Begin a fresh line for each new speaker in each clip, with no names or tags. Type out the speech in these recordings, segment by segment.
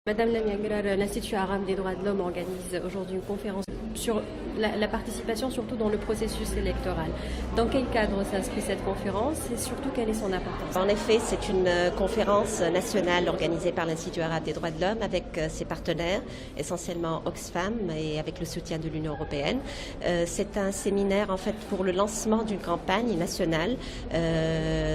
Madame Lamia, l'Institut arabe des droits de l'homme organise aujourd'hui une conférence sur la participation, surtout dans le processus électoral. Dans quel cadre s'inscrit cette conférence et surtout quelle est son importance?
En effet, c'est une conférence nationale organisée par l'Institut arabe des droits de l'homme avec ses partenaires, essentiellement Oxfam et avec le soutien de l'Union européenne. C'est un séminaire en fait pour le lancement d'une campagne nationale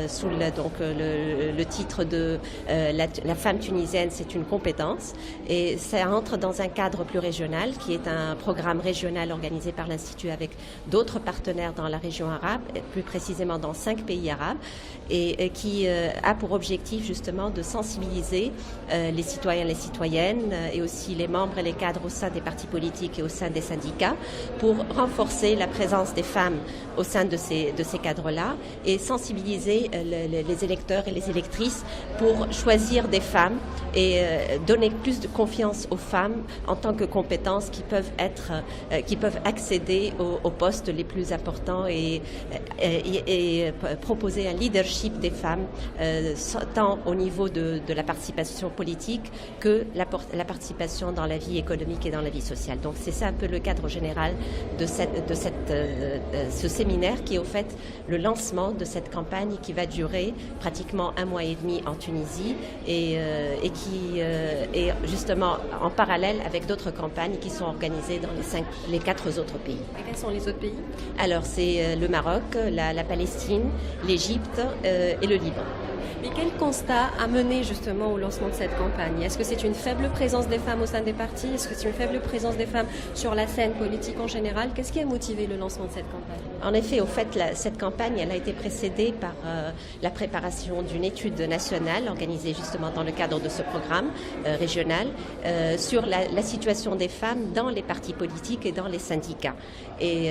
sous le titre de la femme tunisienne, c'est une compétence. Et ça entre dans un cadre plus régional qui est un programme régional organisé par l'Institut avec d'autres partenaires dans la région arabe, plus précisément dans 5 pays arabes, et qui a pour objectif justement de sensibiliser les citoyens et les citoyennes et aussi les membres et les cadres au sein des partis politiques et au sein des syndicats pour renforcer la présence des femmes au sein de ces cadres-là et sensibiliser les électeurs et les électrices pour choisir des femmes et donner plus de confiance aux femmes en tant que compétences qui peuvent accéder aux postes les plus importants et proposer un leadership des femmes tant au niveau de la participation politique que la participation dans la vie économique et dans la vie sociale. Donc c'est ça un peu le cadre général de ce séminaire qui est au fait le lancement de cette campagne qui va durer pratiquement 1 mois et demi en Tunisie et qui est justement en parallèle avec d'autres campagnes qui sont organisées dans les 4 autres pays.
Et quels sont les autres pays?
Alors c'est le Maroc, la Palestine, l'Égypte et le Liban.
Mais quel constat a mené justement au lancement de cette campagne? Est-ce que c'est une faible présence des femmes au sein des partis? Est-ce que c'est une faible présence des femmes sur la scène politique en général? Qu'est-ce qui a motivé le lancement de cette campagne?
En effet, au fait, cette campagne, elle a été précédée par la préparation d'une étude nationale organisée justement dans le cadre de ce programme régional sur la situation des femmes dans les partis politiques et dans les syndicats. Et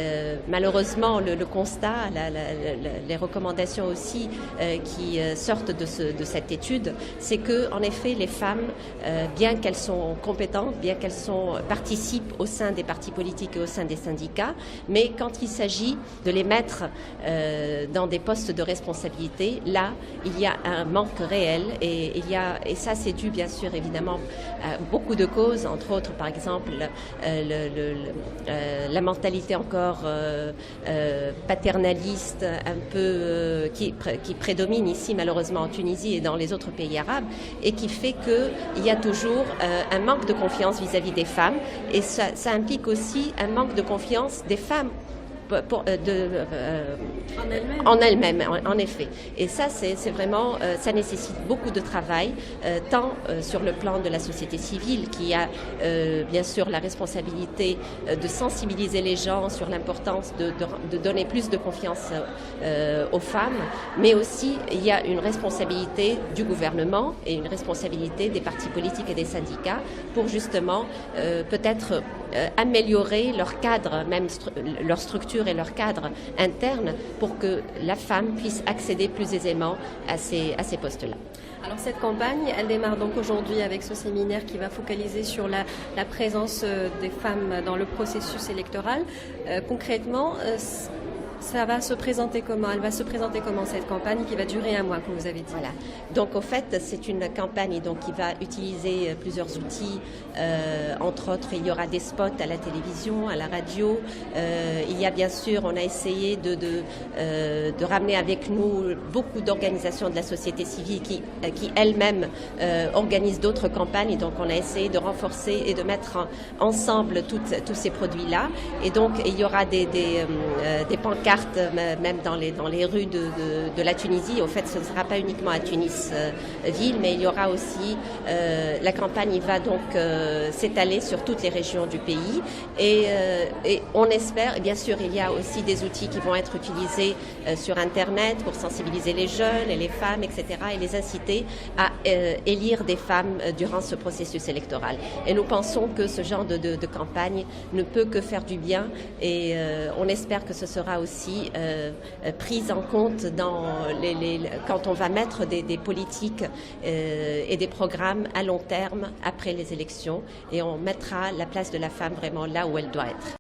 malheureusement, le constat, les recommandations aussi qui sortent de cette étude, c'est que en effet les femmes, bien qu'elles sont compétentes, bien qu'elles participent au sein des partis politiques et au sein des syndicats, mais quand il s'agit de les mettre dans des postes de responsabilité, là il y a un manque réel et ça c'est dû bien sûr évidemment à beaucoup de causes, entre autres par exemple la mentalité encore paternaliste un peu qui prédomine ici malheureusement en Tunisie et dans les autres pays arabes et qui fait qu'il y a toujours un manque de confiance vis-à-vis des femmes et ça implique aussi un manque de confiance des femmes en elles-mêmes, en effet. Et ça, c'est vraiment, ça nécessite beaucoup de travail, tant sur le plan de la société civile, qui a bien sûr la responsabilité de sensibiliser les gens sur l'importance de donner plus de confiance aux femmes, mais aussi il y a une responsabilité du gouvernement et une responsabilité des partis politiques et des syndicats pour justement peut-être améliorer leur cadre, même leur structure et leur cadre interne pour que la femme puisse accéder plus aisément à ces postes-là.
Alors cette campagne, elle démarre donc aujourd'hui avec ce séminaire qui va focaliser sur la présence des femmes dans le processus électoral. Concrètement, ça va se présenter comment? Elle va se présenter comment cette campagne qui va durer 1 mois, comme vous avez dit?
Voilà. Donc au fait, c'est une campagne qui va utiliser plusieurs outils. Entre autres, il y aura des spots à la télévision, à la radio. Il y a bien sûr, on a essayé de ramener avec nous beaucoup d'organisations de la société civile qui elles-mêmes organisent d'autres campagnes. Et donc on a essayé de renforcer et de mettre ensemble tous ces produits-là. Et donc il y aura des pancartes même dans les rues de la Tunisie. Au fait, ce ne sera pas uniquement à Tunis ville, mais il y aura aussi la campagne va donc s'étaler sur toutes les régions du pays et on espère, et bien sûr il y a aussi des outils qui vont être utilisés sur Internet pour sensibiliser les jeunes et les femmes, etc. et les inciter à élire des femmes durant ce processus électoral. Et nous pensons que ce genre de campagne ne peut que faire du bien et on espère que ce sera aussi prise en compte quand on va mettre des politiques et des programmes à long terme après les élections et on mettra la place de la femme vraiment là où elle doit être.